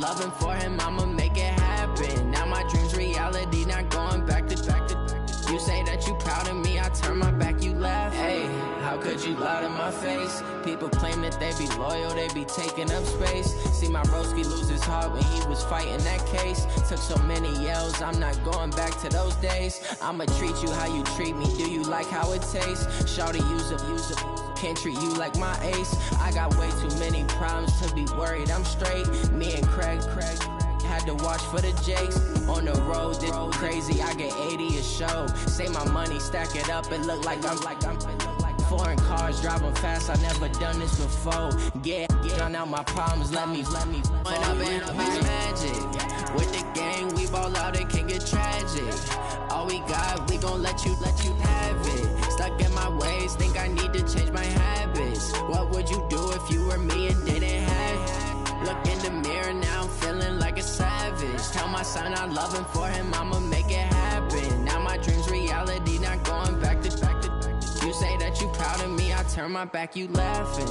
Loving for him, I'ma make it happen. Now my dream's reality, not going back to. You say that you proud of me, I turn my back, you laugh. Hey, how could you lie to my face? People claim that they be loyal, they be taking up space. See my broski lose his heart when he was fighting that case. Took so many yells, I'm not going back to those days. I'ma treat you how you treat me, do you like how it tastes? Shawty, use up, can't treat you like my ace. I got way too many problems to be worried, I'm straight. Me and Craig had to watch for the Jakes. On the road, this crazy, I get 80 a show. Say my money, stack it up, it look like I'm foreign cars, driving fast, I never done this before. Yeah, drown out my problems, let me When up and up is magic. With the gang, we ball out, it can get tragic. All we got, we gon' let you have it. Stuck in my ways, think I need to change my habits. What would you do if you were me and didn't have it? Look in the mirror now, I'm feeling like a savage. Tell my son I love him, for him I'ma make it happen. Now my dream's reality, not going back to. You say that you proud of me, I turn my back, you laughing.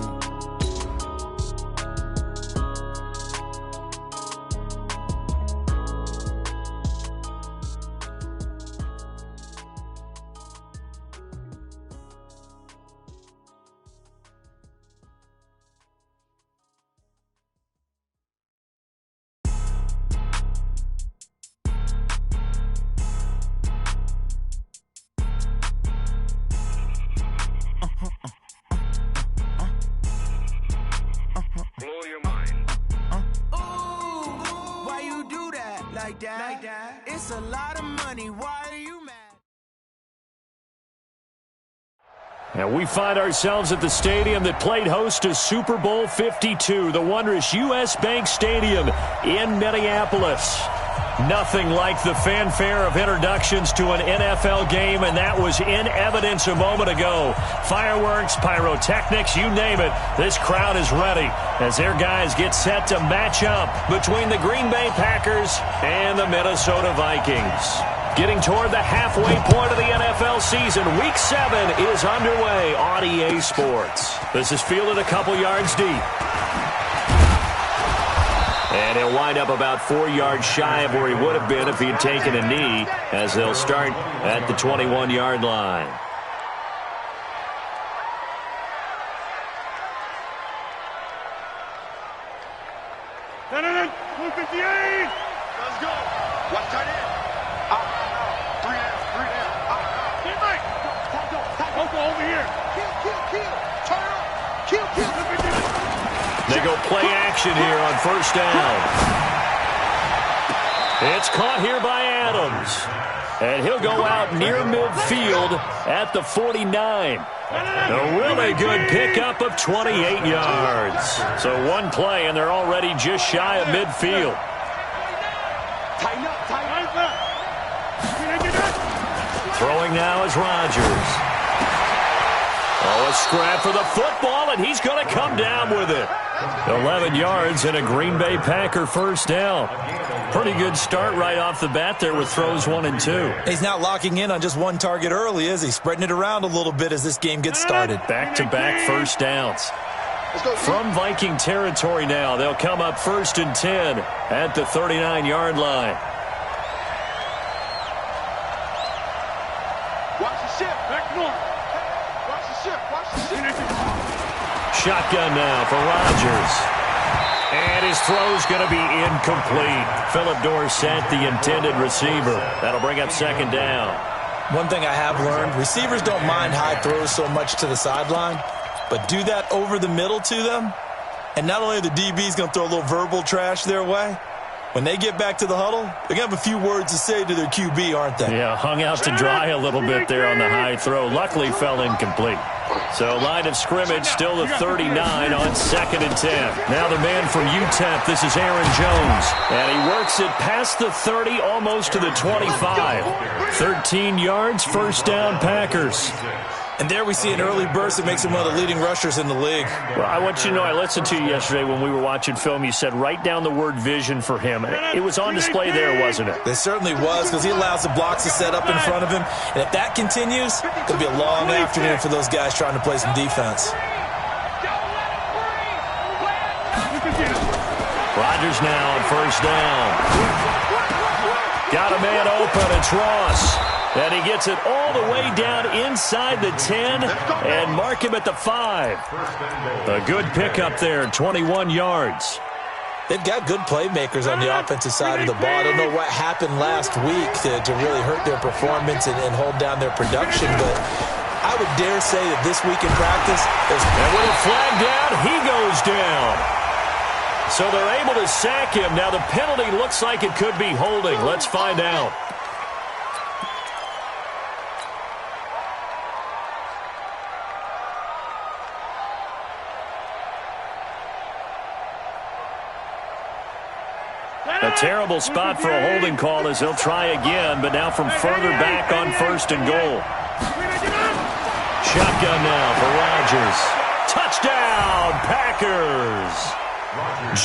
It's a lot of money. Why are you mad? And we find ourselves at the stadium that played host to Super Bowl 52, the wondrous U.S. Bank Stadium in Minneapolis. Nothing like the fanfare of introductions to an NFL game, and that was in evidence a moment ago. Fireworks, pyrotechnics, you name it. This crowd is ready as their guys get set to match up between the Green Bay Packers and the Minnesota Vikings. Getting toward the halfway point of the NFL season, Week 7 is underway on EA Sports. This is fielded a couple yards deep. And he'll wind up about 4 yards shy of where he would have been if he had taken a knee, as they'll start at the 21-yard line. Let's go. Watch tight end. Three down. Get right. Tackle over here. Kill. Turn up. Kill. They go play action here on first down. It's caught here by Adams. And he'll go out near midfield at the 49. A really good pickup of 28 yards. So one play, and they're already just shy of midfield. Throwing now is Rodgers. Oh, a scrap for the football, and he's going to come down with it. 11 yards and a Green Bay Packer first down. Pretty good start right off the bat there with throws 1 and 2. He's not locking in on just one target early, is he? Spreading it around a little bit as this game gets started. Back-to-back first downs. From Viking territory now, they'll come up 1st and 10 at the 39-yard line. Watch the ship. Back north. Watch the ship. Shotgun now for Rodgers. And his throw's going to be incomplete. Philip Dorsett, the intended receiver. That'll bring up 2nd down. One thing I have learned, receivers don't mind high throws so much to the sideline, but do that over the middle to them, and not only are the DBs going to throw a little verbal trash their way, when they get back to the huddle, they're going to have a few words to say to their QB, aren't they? Yeah, hung out to dry a little bit there on the high throw. Luckily fell incomplete. So line of scrimmage still the 39 on 2nd and 10. Now the man from UTEP, this is Aaron Jones. And he works it past the 30, almost to the 25. 13 yards, first down Packers. And there we see an early burst that makes him one of the leading rushers in the league. Well, I want you to know, I listened to you yesterday when we were watching film. You said write down the word vision for him. It was on display there, wasn't it? It certainly was, because he allows the blocks to set up in front of him. And if that continues, it'll be a long afternoon for those guys trying to play some defense. Rodgers now on first down. Got a man open. It's Ross. And he gets it all the way down inside the 10 and mark him at the 5. A good pickup there, 21 yards. They've got good playmakers on the offensive side of the ball. I don't know what happened last week to really hurt their performance and hold down their production, but I would dare say that this week in practice, and with a flag down, he goes down. So they're able to sack him. Now the penalty looks like it could be holding. Let's find out. A terrible spot for a holding call as they'll try again, but now from further back on first and goal. Shotgun now for Rodgers. Touchdown, Packers!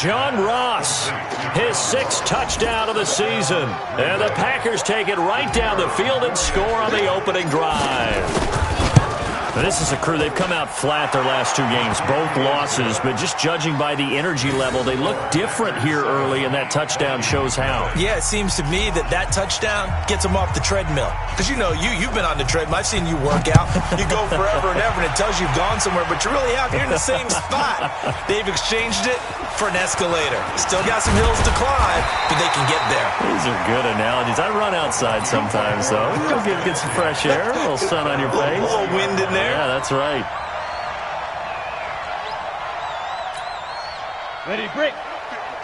John Ross, his 6th touchdown of the season. And the Packers take it right down the field and score on the opening drive. Now, this is a crew, they've come out flat their last 2 games, both losses, but just judging by the energy level, they look different here early, and that touchdown shows how. Yeah, it seems to me that touchdown gets them off the treadmill. Because, you know, you've been on the treadmill. I've seen you work out. You go forever and ever, and it tells you you've gone somewhere, but you really have. You're in the same spot. They've exchanged it for an escalator. Still got some hills to climb, but they can get there. These are good analogies. I run outside sometimes, though. You'll get some fresh air, a little sun on your face. A little wind in there. Yeah, that's right. Ready, break.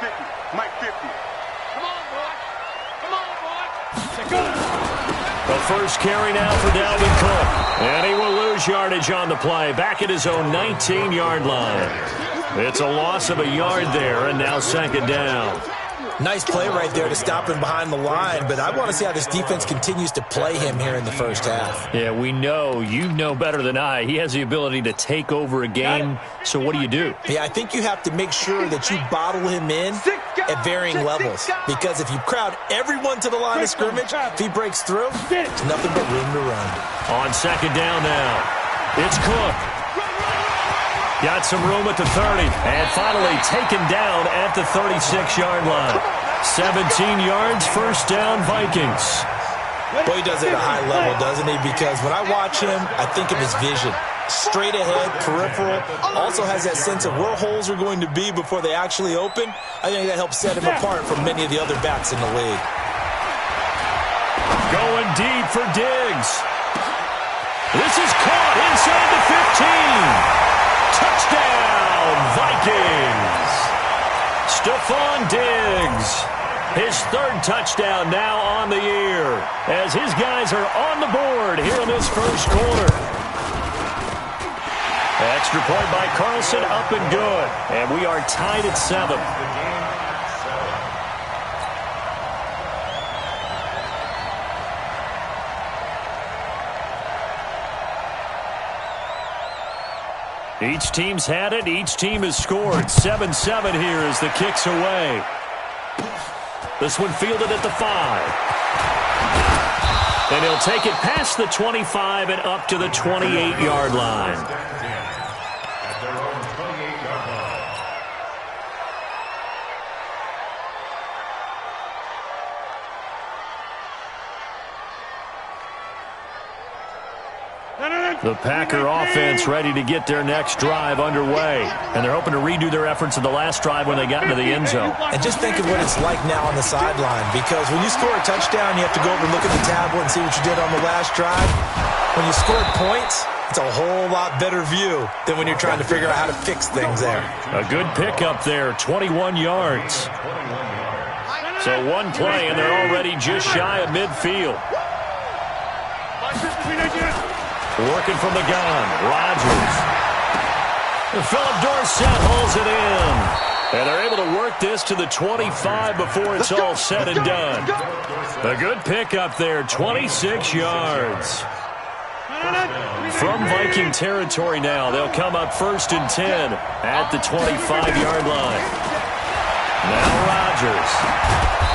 50. Mike 50. Come on, boy. Come on, boy. Go. The first carry now for Dalvin Cook. And he will lose yardage on the play. Back at his own 19-yard line. It's a loss of a yard there, and now second down. Nice play right there to stop him behind the line, but I want to see how this defense continues to play him here in the first half. Yeah, we know. You know better than I. He has the ability to take over a game, so what do? Yeah, I think you have to make sure that you bottle him in at varying levels, because if you crowd everyone to the line of scrimmage, if he breaks through, there's nothing but room to run. On second down now, it's Cook. Got some room at the 30, and finally taken down at the 36-yard line. 17 yards, first down, Vikings. Boy, he does it at a high level, doesn't he? Because when I watch him, I think of his vision. Straight ahead, peripheral, also has that sense of where holes are going to be before they actually open. I think that helps set him apart from many of the other backs in the league. Going deep for Diggs. This is caught inside the 15. Touchdown, Vikings! Stephon Diggs, his 3rd touchdown now on the year, as his guys are on the board here in this first quarter. Extra point by Carlson, up and good, and we are tied at 7. Each team's had it. Each team has scored. 7-7 here as the kick's away. This one fielded at the 5. And he'll take it past the 25 and up to the 28-yard line. The Packer offense ready to get their next drive underway. And they're hoping to redo their efforts in the last drive when they got into the end zone. And just think of what it's like now on the sideline, because when you score a touchdown, you have to go over and look at the tablet and see what you did on the last drive. When you score points, it's a whole lot better view than when you're trying to figure out how to fix things there. A good pickup there, 21 yards. So one play, and they're already just shy of midfield. Working from the gun, Rodgers. Philip Dorsett holds it in. And they're able to work this to the 25 before it's all said and done. A good pickup there, 26 yards. From Viking territory now, they'll come up 1st and 10 at the 25-yard line. Now Rodgers.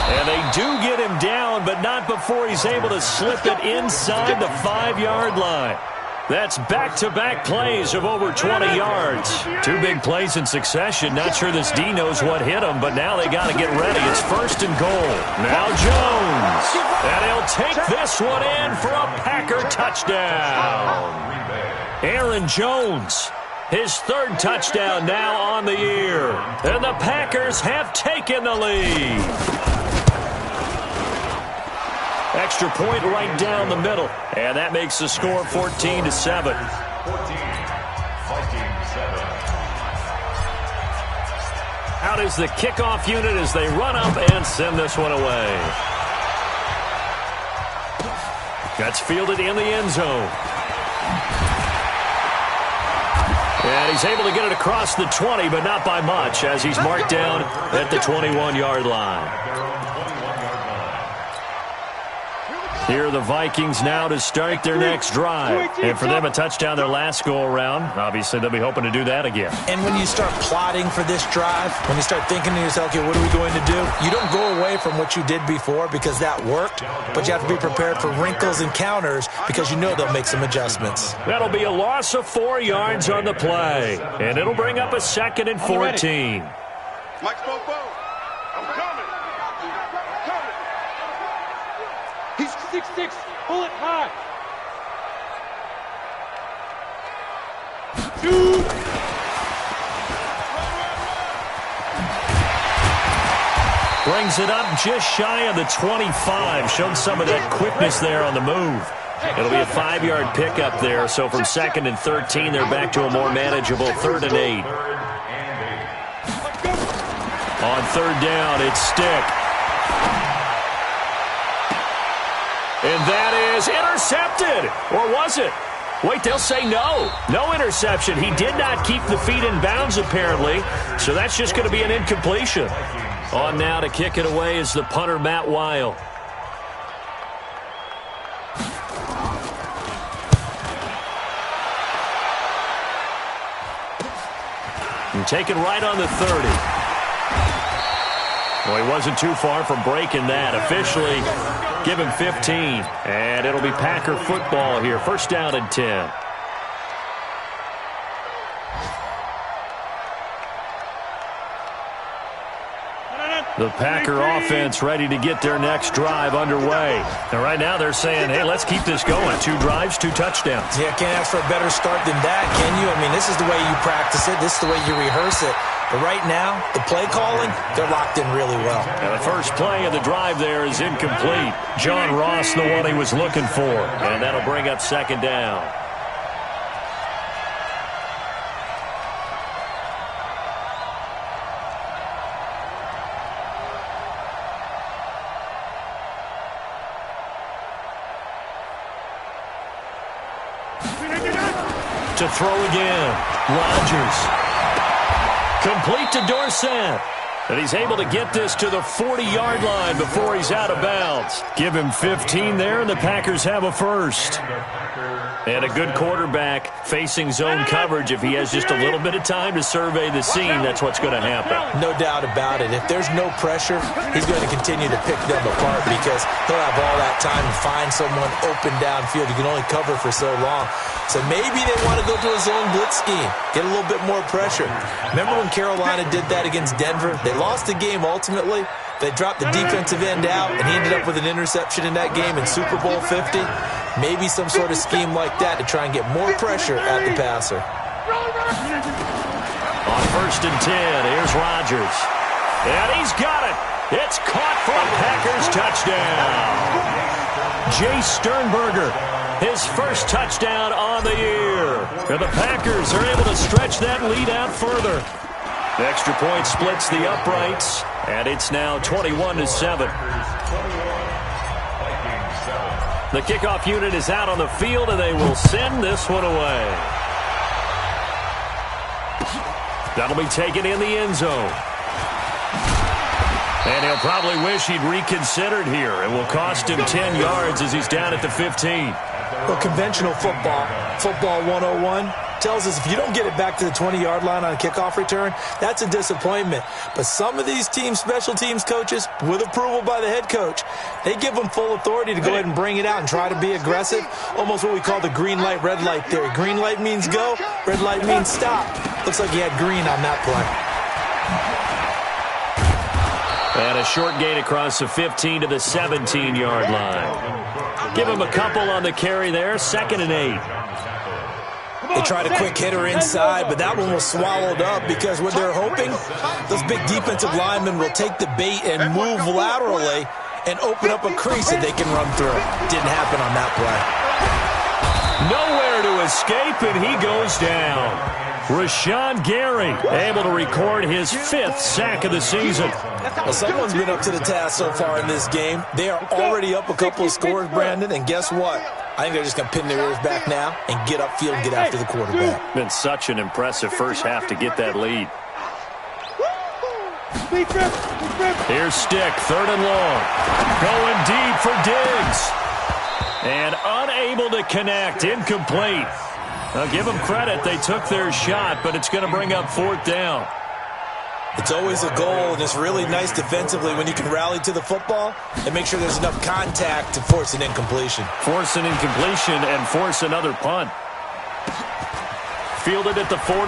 And they do get him down, but not before he's able to slip it inside the 5-yard line. That's back-to-back plays of over 20 yards. 2 big plays in succession. Not sure this D knows what hit him, but now they got to get ready. It's 1st and goal. Now Jones. And he'll take this one in for a Packer touchdown. Aaron Jones, his 3rd touchdown now on the year. And the Packers have taken the lead. Extra point right down the middle. And that makes the score 14-7. Out is the kickoff unit as they run up and send this one away. That's fielded in the end zone. And he's able to get it across the 20, but not by much, as he's marked down at the 21-yard line. Here are the Vikings now to start their next drive. And for them, a touchdown their last go-around. Obviously, they'll be hoping to do that again. And when you start plotting for this drive, when you start thinking to yourself, okay, what are we going to do? You don't go away from what you did before because that worked, but you have to be prepared for wrinkles and counters because you know they'll make some adjustments. That'll be a loss of 4 yards on the play. And it'll bring up a 2nd and 14. Mike Popo, I'm coming. He's 6'6", pull it high. 2. Brings it up just shy of the 25. Showed some of that quickness there on the move. It'll be a 5-yard pickup there. So from 2nd and 13, they're back to a more manageable 3rd and 8. On 3rd down, it's Stick. And that is intercepted. Or was it? Wait, they'll say no. No interception. He did not keep the feet in bounds, apparently. So that's just going to be an incompletion. On now to kick it away is the punter, Matt Weil. And taken right on the 30. Well, he wasn't too far from breaking that. Officially, give him 15. And it'll be Packer football here. 1st down and 10. The Packer offense ready to get their next drive underway. And right now they're saying, hey, let's keep this going. 2 drives, 2 touchdowns. Yeah, can't ask for a better start than that, can you? I mean, this is the way you practice it. This is the way you rehearse it. But right now, the play calling, they're locked in really well. And the first play of the drive there is incomplete. John Ross, the one he was looking for. And that'll bring up 2nd down. To throw again. Rodgers. Complete to Dorsett. And he's able to get this to the 40-yard line before he's out of bounds. Give him 15 there, and the Packers have a 1st. And a good quarterback facing zone coverage. If he has just a little bit of time to survey the scene, that's what's going to happen. No doubt about it. If there's no pressure, he's going to continue to pick them apart because he'll have all that time to find someone open downfield. You can only cover for so long. So maybe they want to go to a zone blitz scheme, get a little bit more pressure. Remember when Carolina did that against Denver? They lost the game ultimately. They dropped the defensive end out, and he ended up with an interception in that game in Super Bowl 50. Maybe some sort of scheme like that to try and get more pressure at the passer. On 1st and 10, here's Rodgers. And he's got it. It's caught for a Packers touchdown. Jay Sternberger, his 1st touchdown on the year. And the Packers are able to stretch that lead out further. The extra point splits the uprights, and it's now 21-7. The kickoff unit is out on the field, and they will send this one away. That'll be taken in the end zone. And he'll probably wish he'd reconsidered here. It will cost him 10 yards as he's down at the 15. Well, conventional football 101, tells us if you don't get it back to the 20-yard line on a kickoff return, that's a disappointment. But some of these special teams coaches, with approval by the head coach, they give them full authority to go ahead and bring it out and try to be aggressive, almost what we call the green light, red light theory. Green light means go, red light means stop. Looks like he had green on that play. And a short gain across the 15 to the 17-yard line. Give him a couple on the carry there, 2nd and 8. They tried a quick hitter inside, but that one was swallowed up because what they're hoping, those big defensive linemen will take the bait and move laterally and open up a crease that they can run through. Didn't happen on that play. Nowhere to escape, and he goes down. Rashawn Gary able to record his 5th sack of the season. Well, someone's been up to the task so far in this game. They are already up a couple of scores, Brandon, and guess what? I think they're just going to pin their ears back now and get upfield and get after the quarterback. Been such an impressive first half to get that lead. Here's Stick, 3rd and long. Going deep for Diggs. And unable to connect, incomplete. I'll give them credit. They took their shot, but it's going to bring up 4th down. It's always a goal, and it's really nice defensively when you can rally to the football and make sure there's enough contact to force an incompletion. Force an incompletion and force another punt. Fielded at the 43.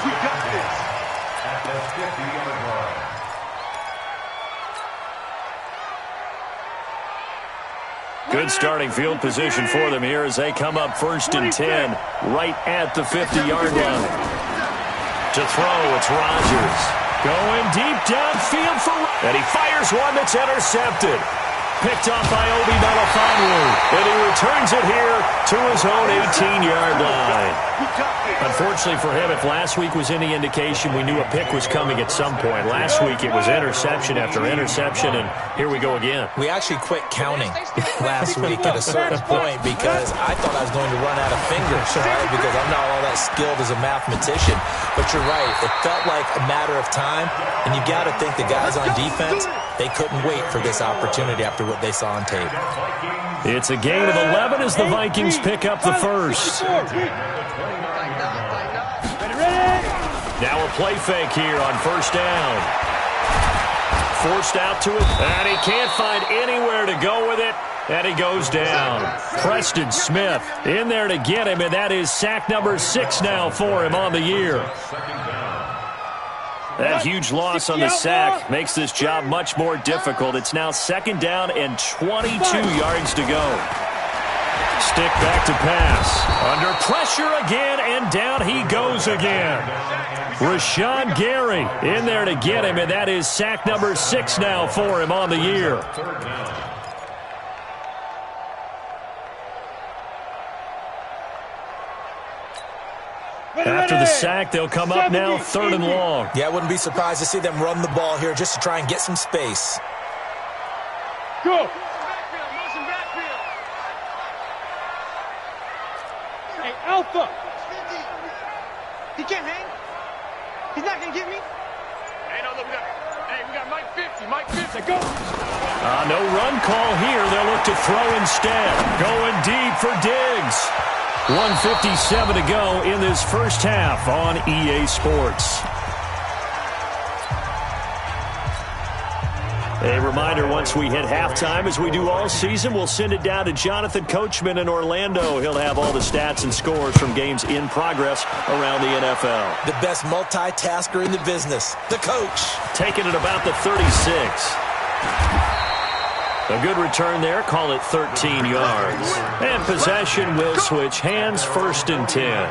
We got this. At the 50-yard line. Good starting field position for them here as they come up 1st and 10 right at the 50-yard line. To throw, it's Rodgers. Going deep downfield for... And he fires one that's intercepted. Picked off by Obi Melifonwu. And he returns it here to his own 18-yard line. Unfortunately for him, if last week was any indication, we knew a pick was coming at some point. Last week it was interception after interception, and here we go again. We actually quit counting last week at a certain point because I thought I was going to run out of fingers, right? Because I'm not all that skilled as a mathematician. But you're right. It felt like a matter of time, and you got to think the guys on defense, they couldn't wait for this opportunity after what they saw on tape. It's a gain of 11 as the Vikings pick up the first. Now a play fake here on 1st down. Forced out to it, and he can't find anywhere to go with it, and he goes down. Preston Smith in there to get him, and that is sack number 6 now for him on the year. That huge loss on the sack makes this job much more difficult. It's now 2nd down and 22 yards to go. Stick back to pass. Under pressure again, and down he goes again. Rashawn Gary in there to get him, and that is sack number 6 now for him on the year. After the sack, they'll come up now 3rd and long. Yeah, I wouldn't be surprised to see them run the ball here just to try and get some space. Go. Hey, Alpha. He can't hang. He's not going to get me. Hey, no, look, we got Mike 50. Mike 50. Go. No run call here. They'll look to throw instead. Going deep for Diggs. 1:57 to go in this first half on EA Sports. A reminder, once we hit halftime, as we do all season, we'll send it down to Jonathan Coachman in Orlando. He'll have all the stats and scores from games in progress around the NFL. The best multitasker in the business, the coach. Taking it about the 36. A good return there. Call it 13 yards. And possession will switch hands, 1st and 10.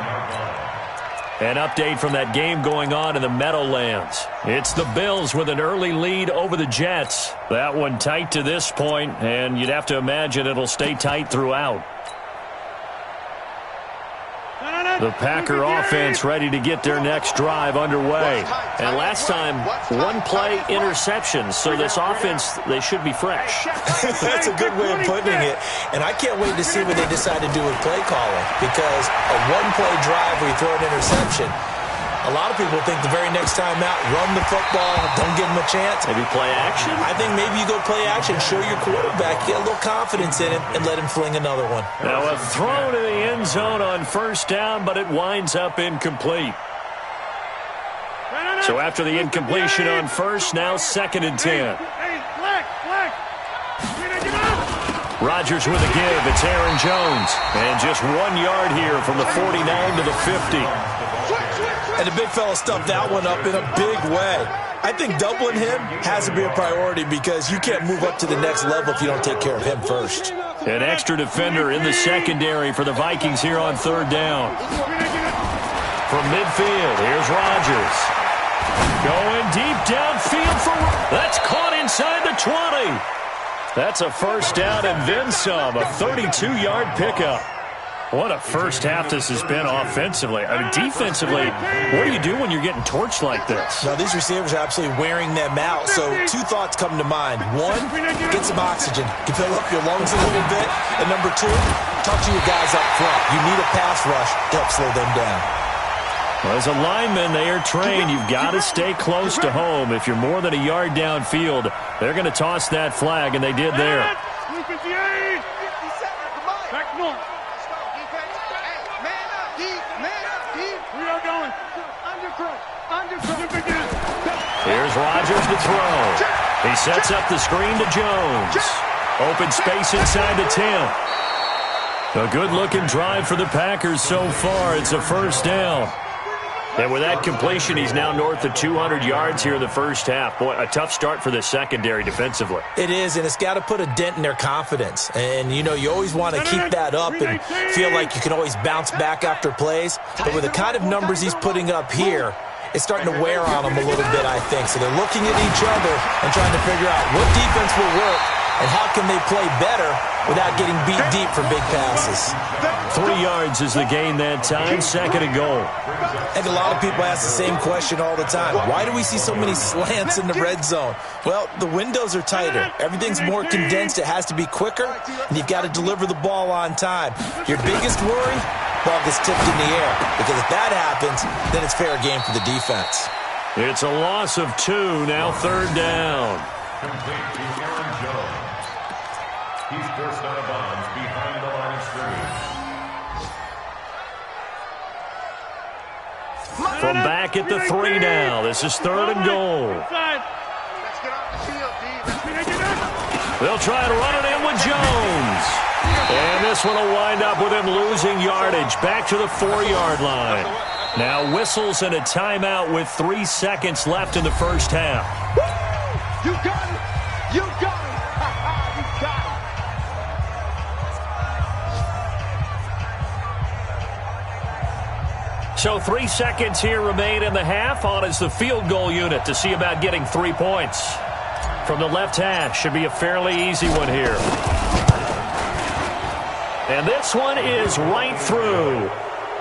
An update from that game going on in the Meadowlands. It's the Bills with an early lead over the Jets. That one tight to this point, and you'd have to imagine it'll stay tight throughout. The Packer offense ready to get their next drive underway. And last time, 1-play interception. So this offense, they should be fresh. That's a good way of putting it. And I can't wait to see what they decide to do with play calling. Because a 1-play drive where you throw an interception, A lot of people think the very next time out, run the football, don't give him a chance. Maybe play action? I think maybe you go play action, show your quarterback, get a little confidence in him, and let him fling another one. Now a throw to the end zone on first down, but it winds up incomplete. So after the incompletion on first, now 2nd and 10. Rodgers with a give. It's Aaron Jones. And just 1 yard here from the 49 to the 50. And the big fella stuffed that one up in a big way. I think doubling him has to be a priority because you can't move up to the next level if you don't take care of him first. An extra defender in the secondary for the Vikings here on 3rd down. From midfield, here's Rodgers. Going deep downfield for... That's caught inside the 20. That's a first down and then some. A 32-yard pickup. What a first half this has been offensively. I mean, defensively, what do you do when you're getting torched like this? Now, these receivers are absolutely wearing them out. So 2 thoughts come to mind. 1, get some oxygen. You fill up your lungs a little bit. And number 2, talk to your guys up front. You need a pass rush to help slow them down. Well, as a lineman, they are trained. You've got to stay close to home. If you're more than a yard downfield, they're going to toss that flag, and they did there. Here's Rodgers to throw. He sets up the screen to Jones. Open space inside the 10. A good-looking drive for the Packers so far. It's a first down. And with that completion, he's now north of 200 yards here in the first half. Boy, a tough start for the secondary defensively. It is, and it's got to put a dent in their confidence. And, you know, you always want to keep that up and feel like you can always bounce back after plays. But with the kind of numbers he's putting up here, it's starting to wear on them a little bit, I think. So they're looking at each other and trying to figure out what defense will work and how can they play better without getting beat deep for big passes. 3 yards is the gain that time, 2nd and goal. And a lot of people ask the same question all the time. Why do we see so many slants in the red zone? Well, the windows are tighter. Everything's more condensed. It has to be quicker, and you've got to deliver the ball on time. Your biggest worry, ball gets tipped in the air. Because if that happens, then it's fair game for the defense. It's a loss of 2, now 3rd down. Complete to Aaron Jones. He's forced out of bounds behind the line of scrimmage. From back at the 3 now. This is 3rd and goal. They'll try to run it in with Jones. And this one will wind up with him losing yardage. Back to the 4-yard line. Now whistles and a timeout with 3 seconds left in the first half. You got it! You got it! You got it! So 3 seconds here remain in the half. On is the field goal unit to see about getting 3 points. From the left hash, should be a fairly easy one here. And this one is right through.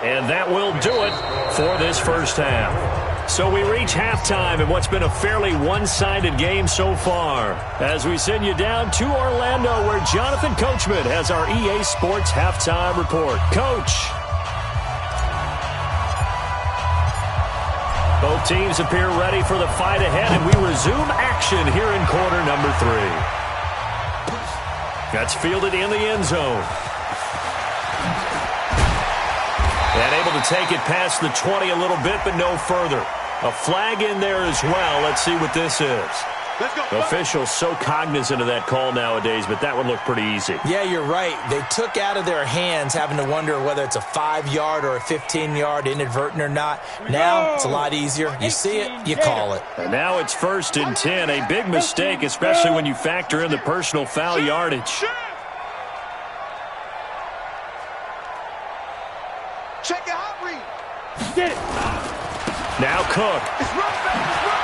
And that will do it for this first half. So we reach halftime in what's been a fairly one-sided game so far. As we send you down to Orlando, where Jonathan Coachman has our EA Sports halftime report. Coach. Both teams appear ready for the fight ahead, and we resume action here in quarter number 3. That's fielded in the end zone. And able to take it past the 20 a little bit, but no further. A flag in there as well. Let's see what this is. Let's go. Officials so cognizant of that call nowadays, but that one looked pretty easy. Yeah, you're right. They took out of their hands having to wonder whether it's a 5-yard or a 15-yard inadvertent or not. Now it's a lot easier. You see it, you call it. And now it's 1st and 10. A big mistake, especially when you factor in the personal foul yardage. Check your hot read. Get it. Now Cook. It's run back. It's run.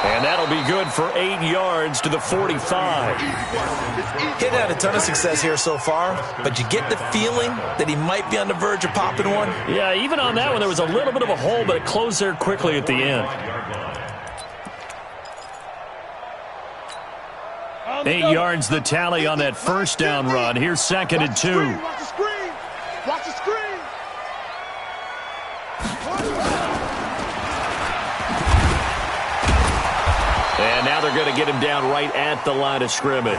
And that'll be good for 8 yards to the 45. He's had a ton of success here so far, but you get the feeling that he might be on the verge of popping one. Yeah, even on that one, there was a little bit of a hole, but it closed there quickly at the end. 8 yards the tally on that first down run. Here's 2nd and 2. Watch the screen. Watch the screen. And now they're going to get him down right at the line of scrimmage.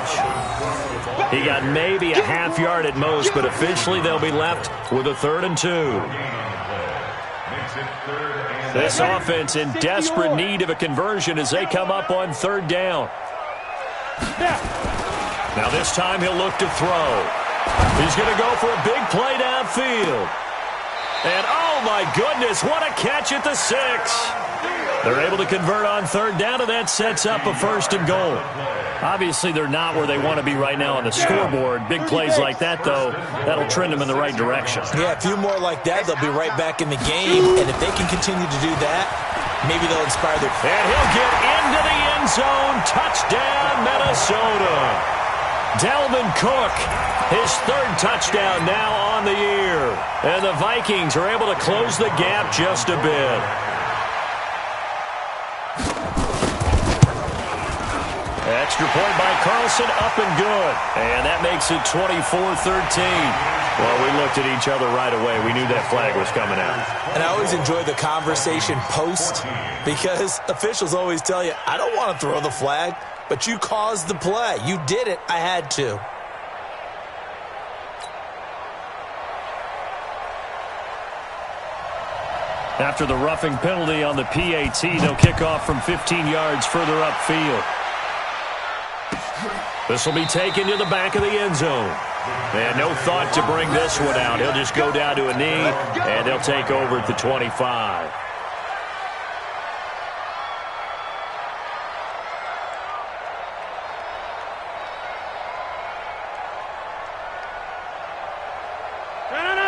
He got maybe a half yard at most, but officially they'll be left with a 3rd and 2. This offense in desperate need of a conversion as they come up on 3rd down. Now this time he'll look to throw. He's going to go for a big play downfield. And oh my goodness, what a catch at the 6. They're able to convert on 3rd down, and that sets up a 1st and goal. Obviously, they're not where they want to be right now on the scoreboard. Big plays like that, though, that'll trend them in the right direction. Yeah, a few more like that, they'll be right back in the game. And if they can continue to do that, maybe they'll inspire their... And he'll get into the end zone. Touchdown, Minnesota. Dalvin Cook, his 3rd touchdown now on the year. And the Vikings are able to close the gap just a bit. Extra point by Carlson, up and good. And that makes it 24-13. Well, we looked at each other right away. We knew that flag was coming out. And I always enjoy the conversation post because officials always tell you, I don't want to throw the flag, but you caused the play. You did it. I had to. After the roughing penalty on the PAT, they'll kick off from 15 yards further upfield. This will be taken to the back of the end zone. And no thought to bring this one out. He'll just go down to a knee, and they'll take over at the 25.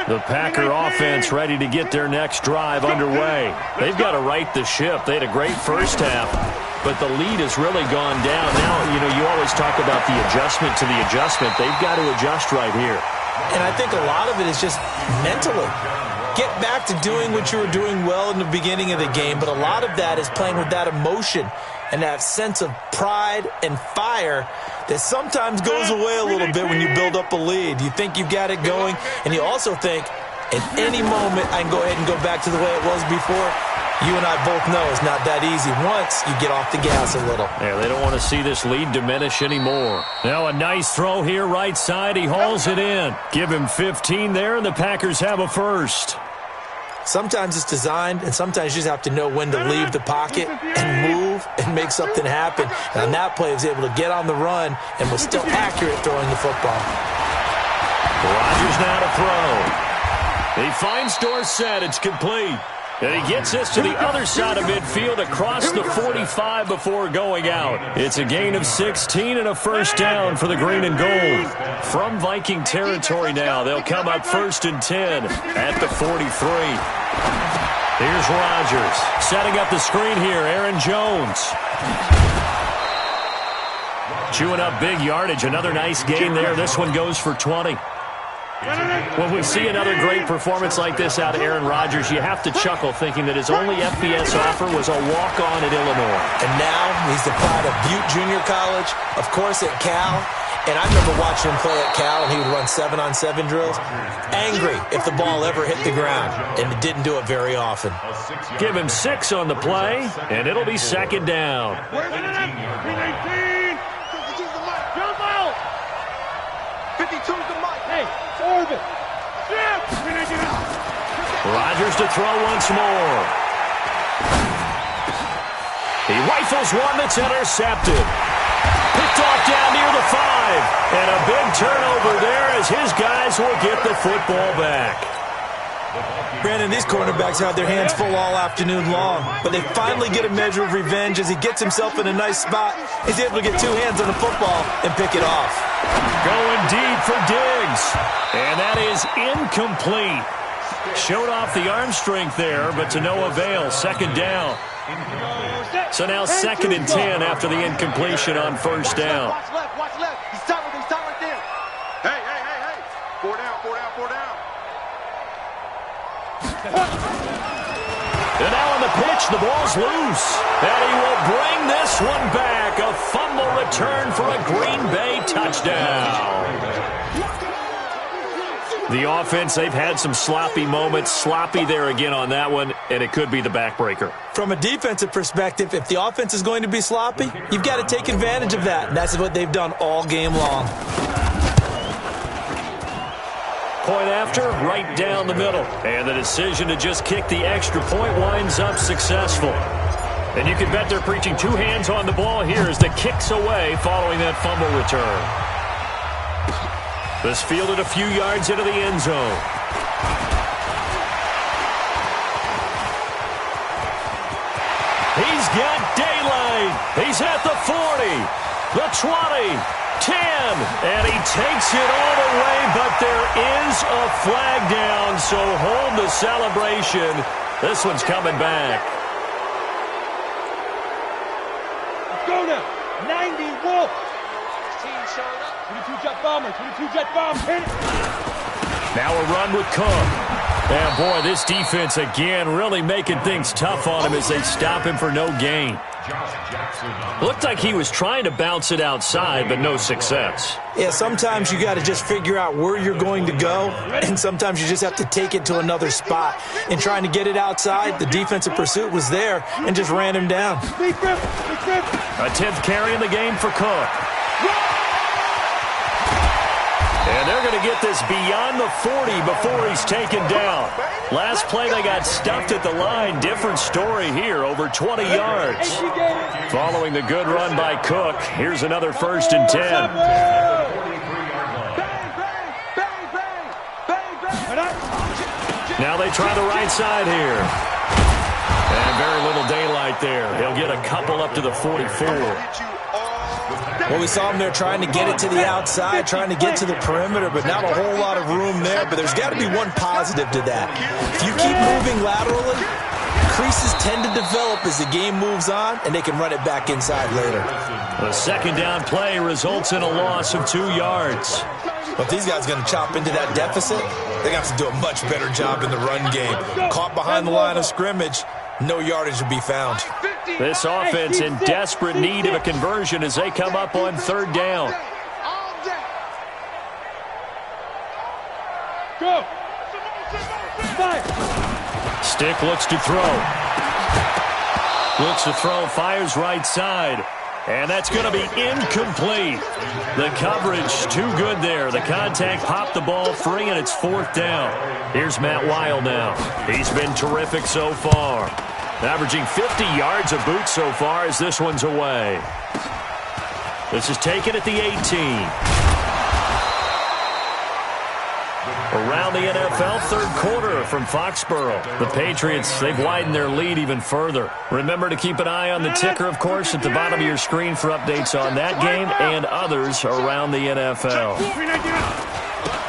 The Packer offense ready to get their next drive underway. They've got to right the ship. They had a great first half, but the lead has really gone down. Now, you always talk about the adjustment to the adjustment. They've got to adjust right here. And I think a lot of it is just mentally. Get back to doing what you were doing well in the beginning of the game, but a lot of that is playing with that emotion and that sense of pride and fire that sometimes goes away a little bit when you build up a lead. You think you've got it going, and you also think, at any moment, I can go ahead and go back to the way it was before. You and I both know it's not that easy once you get off the gas a little. Yeah, they don't want to see this lead diminish anymore. Now a nice throw here right side. He hauls it in. Give him 15 there, and the Packers have a first. Sometimes it's designed, and sometimes you just have to know when to leave the pocket and move and make something happen. And on that play, he was able to get on the run and was still accurate throwing the football. Rodgers now to throw. He finds Dorsett. It's complete. And he gets this to the other side of midfield across the 45 before going out. It's a gain of 16 and a first down for the green and gold. From Viking territory now, they'll come up 1st and 10 at the 43. Here's Rodgers setting up the screen here. Aaron Jones. Chewing up big yardage. Another nice gain there. This one goes for 20. When we see another great performance like this out of Aaron Rodgers, you have to chuckle thinking that his only FBS offer was a walk-on at Illinois. And now he's the pride of Butte Junior College, of course at Cal. And I remember watching him play at Cal, and he would run 7-on-7 drills. Angry if the ball ever hit the ground, and it didn't do it very often. Give him 6 on the play, and it'll be 2nd down. Rodgers to throw once more. He rifles one that's intercepted. Picked off down near the 5. And a big turnover there as his guys will get the football back. Brandon, these cornerbacks had their hands full all afternoon long, but they finally get a measure of revenge as he gets himself in a nice spot. He's able to get 2 hands on the football and pick it off. Going deep for Diggs. And that is incomplete. Showed off the arm strength there, but to no avail. 2nd down. So now 2nd and 10 after the incompletion on 1st down. Watch left, watch left. He's tight right there. Hey. 4 down. And now on the pitch, the ball's loose. And he will bring this one back. A fumble return for a Green Bay touchdown. The offense, they've had some sloppy moments. Sloppy there again on that one. and it could be the backbreaker. From a defensive perspective, if the offense is going to be sloppy, you've got to take advantage of that, and that's what they've done all game long. Point after, right down the middle. And the decision to just kick the extra point winds up successful. And you can bet they're preaching two hands on the ball here as the kick's away following that fumble return. This fielded a few yards into the end zone. He's got daylight. He's at the 40, the 20, 10, and he takes it all the way, but there is a flag down, so hold the celebration. This one's coming back. Let's go now. 90 Wolf. 22 jet bomber. 22 jet bomb. Hit it. Now a run with Cook. And boy, this defense again really making things tough on him as they stop him for no gain. Looked like he was trying to bounce it outside, but no success. Yeah, sometimes you got to just figure out where you're going to go, and sometimes you just have to take it to another spot. In trying to get it outside, the defensive pursuit was there and just ran him down. A 10th carry in the game for Cook. And they're going to get this beyond the 40 before he's taken down. Last play, they got stuffed at the line. Different story here, over 20 yards. Following the good run by Cook, here's another 1st and 10. Now they try the right side here. And very little daylight there. He'll get a couple up to the 44. Well, we saw him there trying to get it to the outside, trying to get to the perimeter, but not a whole lot of room there. But there's got to be one positive to that. If you keep moving laterally, creases tend to develop as the game moves on, and they can run it back inside later. The second down play results in a loss of 2 yards. But these guys are going to chop into that deficit. They're going to have to do a much better job in the run game. Caught behind the line of scrimmage, no yardage to be found. This offense in desperate need of a conversion as they come up on 3rd down. Go. Stick looks to throw. Looks to throw, fires right side. And that's going to be incomplete. The coverage too good there. The contact popped the ball free, and it's 4th down. Here's Matt Weil now. He's been terrific so far. Averaging 50 yards a boot so far as this one's away. This is taken at the 18. Around the NFL, 3rd quarter from Foxborough. The Patriots, they've widened their lead even further. Remember to keep an eye on the ticker, of course, at the bottom of your screen for updates on that game and others around the NFL.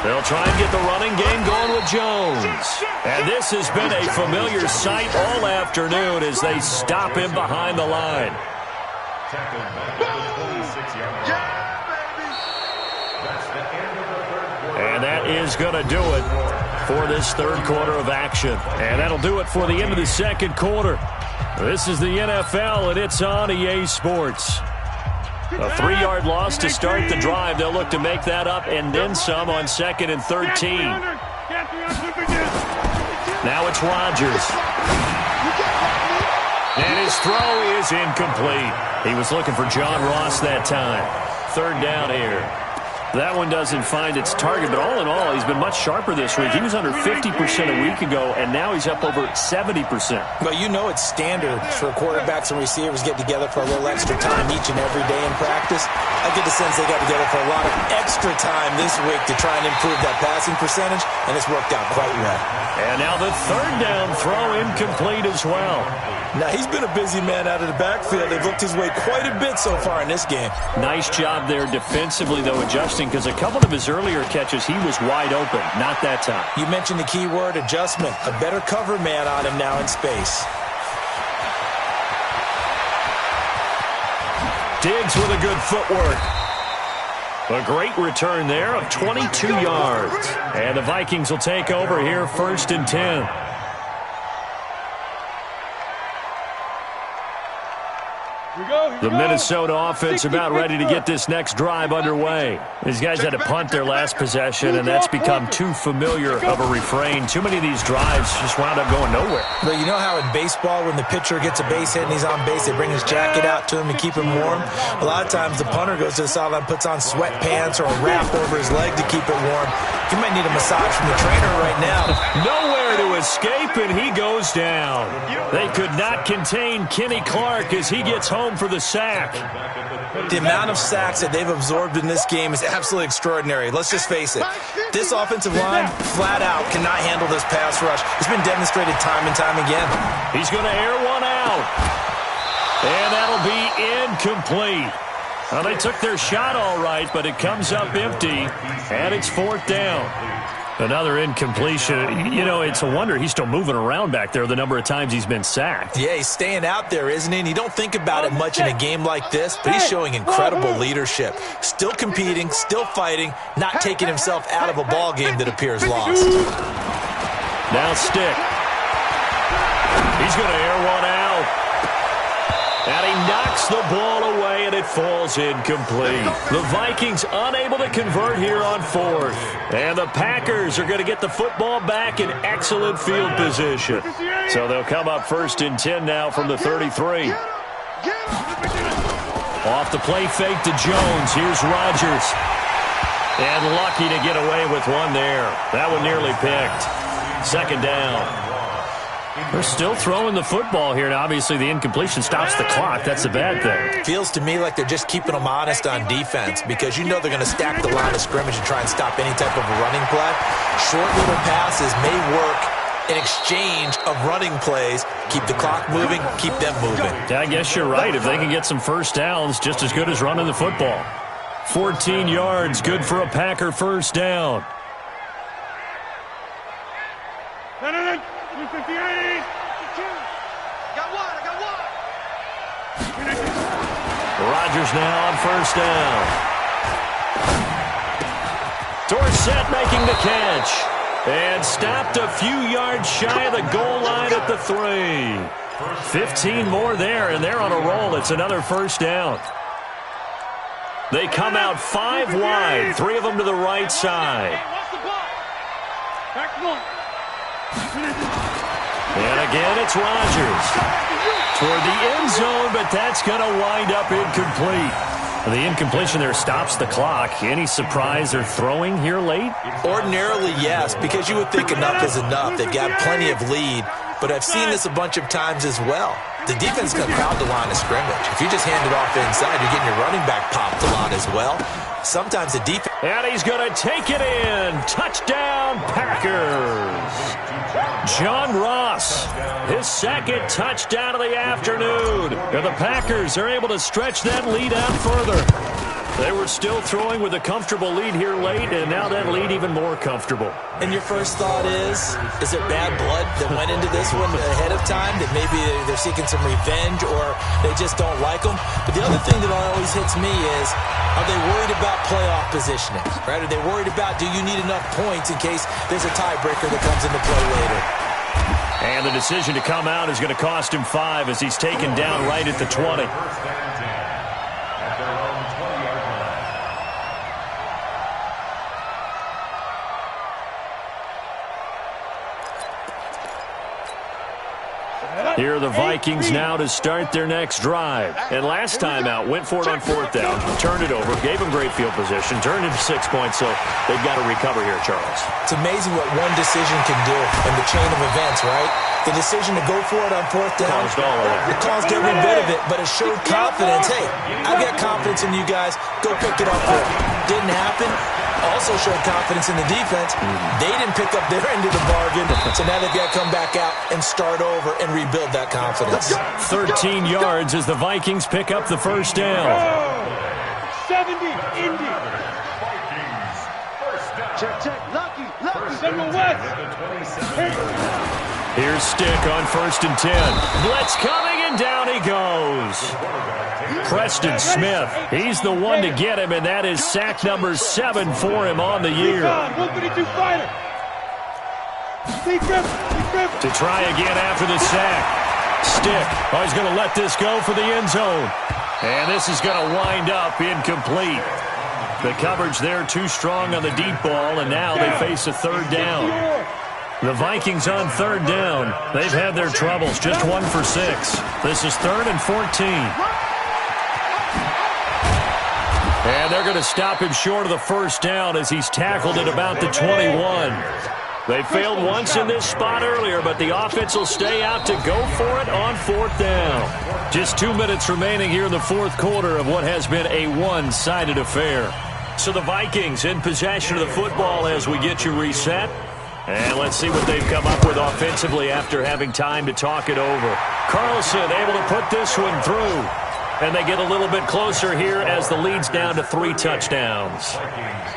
They'll try and get the running game going with Jones. And this has been a familiar sight all afternoon as they stop him behind the line. And that is going to do it for this 3rd quarter of action. And that'll do it for the end of the 2nd quarter. This is the NFL, and it's on EA Sports. A 3-yard loss to start the drive. They'll look to make that up and then some on 2nd and 13. Now it's Rodgers. And his throw is incomplete. He was looking for John Ross that time. 3rd down here. That one doesn't find its target, but all in all, he's been much sharper this week. He was under 50% a week ago, and now he's up over 70%. Well, you know it's standard for quarterbacks and receivers get together for a little extra time each and every day in practice. I get the sense they got together for a lot of extra time this week to try and improve that passing percentage, and it's worked out quite well. And now the 3rd down throw incomplete as well. Now, he's been a busy man out of the backfield. They've looked his way quite a bit so far in this game. Nice job there defensively, though, adjusting, because a couple of his earlier catches, he was wide open. Not that time. You mentioned the key word, adjustment. A better cover man on him now in space. Diggs with a good footwork. A great return there of 22 yards. And the Vikings will take over here 1st and 10. The Minnesota offense about ready to get this next drive underway. These guys had to punt their last possession, and that's become too familiar of a refrain. Too many of these drives just wound up going nowhere. But you know how in baseball, when the pitcher gets a base hit and he's on base, they bring his jacket out to him and keep him warm? A lot of times the punter goes to the sideline, puts on sweatpants or a wrap over his leg to keep it warm. You might need a massage from the trainer right now. Nowhere to escape, and he goes down. They could not contain Kenny Clark as he gets home for the sack. The amount of sacks that they've absorbed in this game is absolutely extraordinary. Let's just face it. This offensive line, flat out, cannot handle this pass rush. It's been demonstrated time and time again. He's going to air one out. And that'll be incomplete. Well, they took their shot all right, but it comes up empty, and it's 4th down. Another incompletion. You know, it's a wonder he's still moving around back there the number of times he's been sacked. Yeah, he's staying out there, isn't he? And you don't think about it much in a game like this, but he's showing incredible leadership. Still competing, still fighting, not taking himself out of a ball game that appears lost. Now Stick. He's going to air one out. And he knocks the ball away, and it falls incomplete. The Vikings unable to convert here on 4th. And the Packers are going to get the football back in excellent field position. So they'll come up 1st and 10 now from the 33. Off the play fake to Jones. Here's Rodgers. And lucky to get away with one there. That one nearly picked. 2nd down. They're still throwing the football here, and obviously the incompletion stops the clock. That's the bad thing. Feels to me like they're just keeping them honest on defense because you know they're going to stack the line of scrimmage and try and stop any type of a running play. Short little passes may work in exchange of running plays. Keep the clock moving, keep them moving. I guess you're right. If they can get some first downs, just as good as running the football. 14 yards, good for a Packer first down. Rodgers now on first down. Dorsett making the catch. And stopped a few yards shy of the goal line at the 3. 15 more there, and they're on a roll. It's another first down. They come out 5 wide, 3 of them to the right side. And again, it's Rodgers. Toward the end zone, but that's going to wind up incomplete. The incompletion there stops the clock. Any surprise they're throwing here late? Ordinarily, yes, because you would think enough is enough. They've got plenty of lead, but I've seen this a bunch of times as well. The defense is going to crowd the line of scrimmage. If you just hand it off inside, you're getting your running back popped a lot as well. Sometimes the defense... And he's going to take it in. Touchdown, Packers. John Ross, his 2nd touchdown of the afternoon. And the Packers are able to stretch that lead out further. They were still throwing with a comfortable lead here late, and now that lead even more comfortable. And your first thought is it bad blood that went into this one ahead of time, that maybe they're seeking some revenge or they just don't like them? But the other thing that always hits me is, are they worried about playoff positioning? Right? Are they worried about, do you need enough points in case there's a tiebreaker that comes into play later? And the decision to come out is going to cost him 5 as he's taken down right at the 20. Here are the Vikings now to start their next drive. And last time out, went for it on 4th down, turned it over, gave them great field position, turned into 6 points, so they've got to recover here, Charles. It's amazing what one decision can do in the chain of events, right? The decision to go for it on 4th down, caused all of that. It caused every bit of it, but it showed confidence. Hey, I've got confidence in you guys. Go pick it up. Didn't happen. Also showed confidence in the defense. They didn't pick up their end of the bargain, so now they've got to come back out and start over and rebuild that confidence. 13 yards as the Vikings pick up the first down. 70, Indy. Check. Lucky. Central West. Here's Stick on 1st and 10. Blitz coming, and down he goes. Preston Smith, he's the one to get him, and that is sack number 7 for him on the year. 152 fighter. To try again after the sack. Stick. Oh, he's going to let this go for the end zone. And this is going to wind up incomplete. The coverage there too strong on the deep ball, and now they face a third down. The Vikings on third down. They've had their troubles, just 1 for 6. This is 3rd and 14. And they're going to stop him short of the first down as he's tackled at about the 21. They failed once in this spot earlier, but the offense will stay out to go for it on 4th down. Just 2 minutes remaining here in the 4th quarter of what has been a one-sided affair. So the Vikings in possession of the football as we get you reset. And let's see what they've come up with offensively after having time to talk it over. Carlson able to put this one through. And they get a little bit closer here as the lead's down to 3 touchdowns.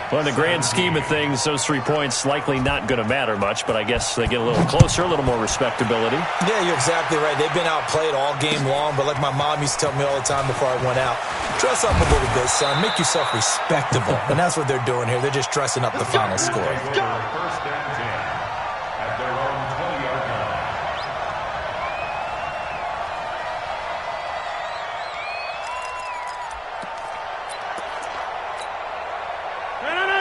Well, in the grand scheme of things, those 3 points likely not going to matter much, but I guess they get a little closer, a little more respectability. Yeah, you're exactly right. They've been outplayed all game long, but like my mom used to tell me all the time before I went out, dress up a little bit, son. Make yourself respectable. And that's what they're doing here. They're just dressing up the final score. First and 10 at their own 20-yard line.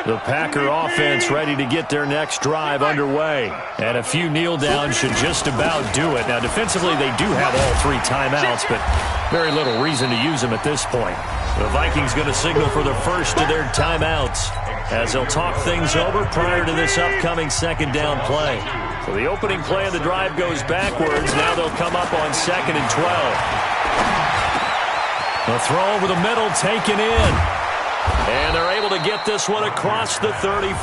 The Packer offense ready to get their next drive underway. And a few kneel downs should just about do it. Now, defensively, they do have all 3 timeouts, but very little reason to use them at this point. The Vikings going to signal for the first of their timeouts as they'll talk things over prior to this upcoming 2nd down play. So the opening play of the drive goes backwards. Now they'll come up on 2nd and 12. The throw over the middle taken in. And they're able to get this one across the 35.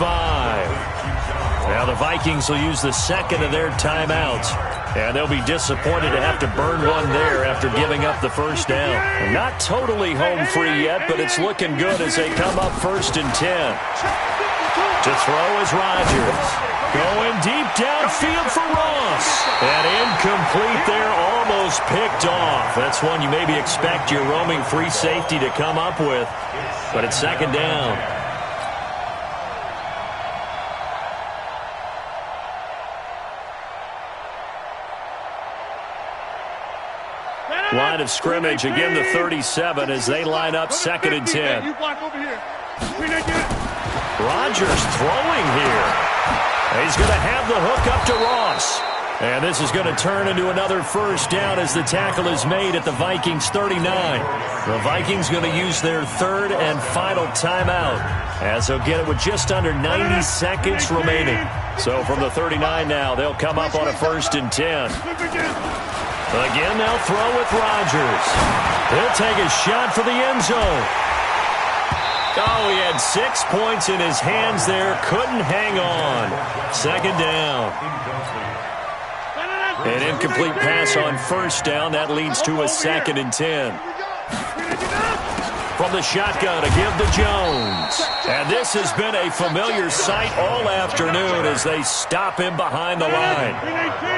Now the Vikings will use the 2nd of their timeouts. And they'll be disappointed to have to burn one there after giving up the first down. Not totally home free yet, but it's looking good as they come up 1st and 10. To throw is Rodgers. Going deep downfield for Ross. And incomplete there, almost picked off. That's one you maybe expect your roaming free safety to come up with. But it's 2nd down. Line of scrimmage, again the 37 as they line up 2nd and 10. Rodgers throwing here. He's going to have the hook up to Ross. And this is going to turn into another first down as the tackle is made at the Vikings 39. The Vikings going to use their 3rd and final timeout as they'll get it with just under 90 seconds remaining. So from the 39 now, they'll come up on a 1st and 10. Again, they'll throw with Rodgers. He'll take a shot for the end zone. Oh, he had 6 points in his hands there. Couldn't hang on. 2nd down. An incomplete pass on 1st down. That leads to a 2nd and 10. From the shotgun to give to Jones. And this has been a familiar sight all afternoon as they stop him behind the line.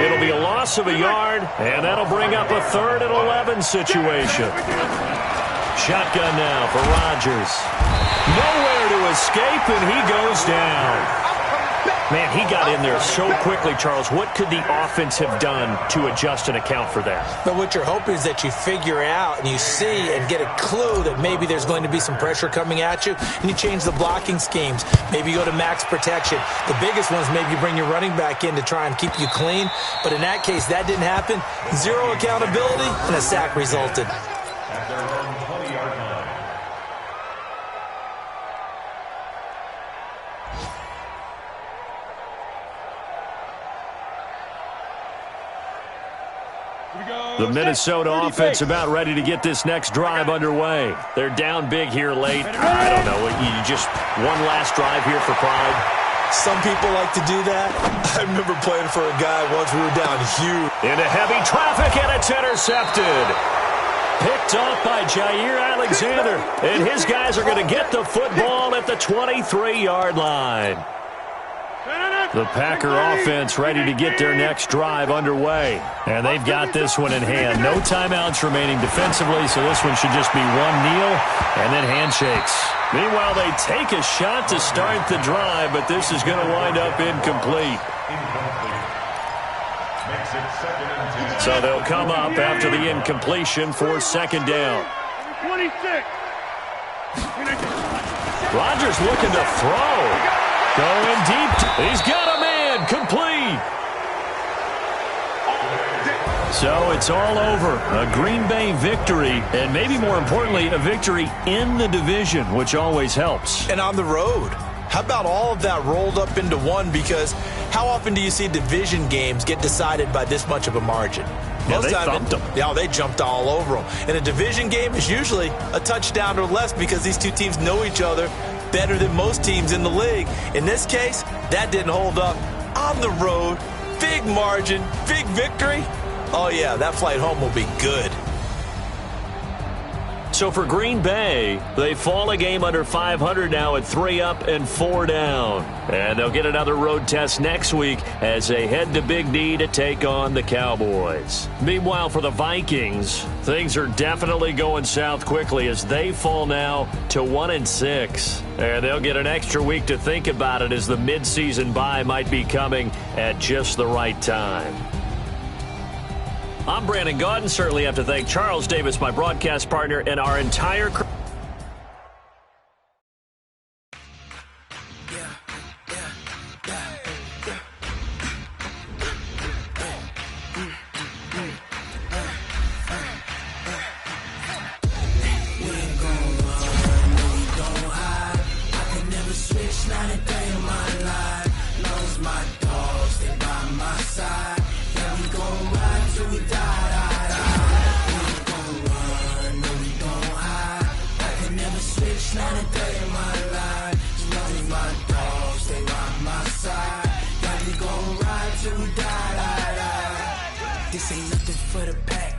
It'll be a loss of a yard, and that'll bring up a 3rd and 11 situation. Shotgun now for Rodgers. Nowhere to escape, and he goes down. Man, he got in there so quickly, Charles. What could the offense have done to adjust and account for that? But what you're hoping is that you figure out and you see and get a clue that maybe there's going to be some pressure coming at you, and you change the blocking schemes. Maybe you go to max protection. The biggest one is maybe you bring your running back in to try and keep you clean. But in that case, that didn't happen. 0 accountability, and a sack resulted. At their own 20-yard line. The Minnesota offense about ready to get this next drive underway. They're down big here late. I don't know. You just one last drive here for pride. Some people like to do that. I remember playing for a guy once we were down huge. Into heavy traffic, and it's intercepted. Picked off by Jair Alexander. And his guys are going to get the football at the 23-yard line. The Packer offense ready to get their next drive underway. And they've got this one in hand. No timeouts remaining defensively, so this one should just be one kneel and then handshakes. Meanwhile, they take a shot to start the drive, but this is going to wind up incomplete. Makes it 2nd and 10. So they'll come up after the incompletion for 2nd down. 26. Rodgers looking to throw. Going deep. He's got a man. Complete. So it's all over. A Green Bay victory, and maybe more importantly, a victory in the division, which always helps. And on the road. How about all of that rolled up into one? Because how often do you see division games get decided by this much of a margin? Yeah, they thumped them. Yeah, they jumped all over them. And a division game is usually a touchdown or less because these two teams know each other better than most teams in the league. In this case, that didn't hold up. On the road, big margin, big victory. Oh, yeah, that flight home will be good. So for Green Bay, they fall a game under 500 now at 3 up and 4 down. And they'll get another road test next week as they head to Big D to take on the Cowboys. Meanwhile, for the Vikings, things are definitely going south quickly as they fall now to 1-6. And they'll get an extra week to think about it as the midseason bye might be coming at just the right time. I'm Brandon Gaudin. Certainly have to thank Charles Davis, my broadcast partner, and our entire crew. This ain't nothing for the pack.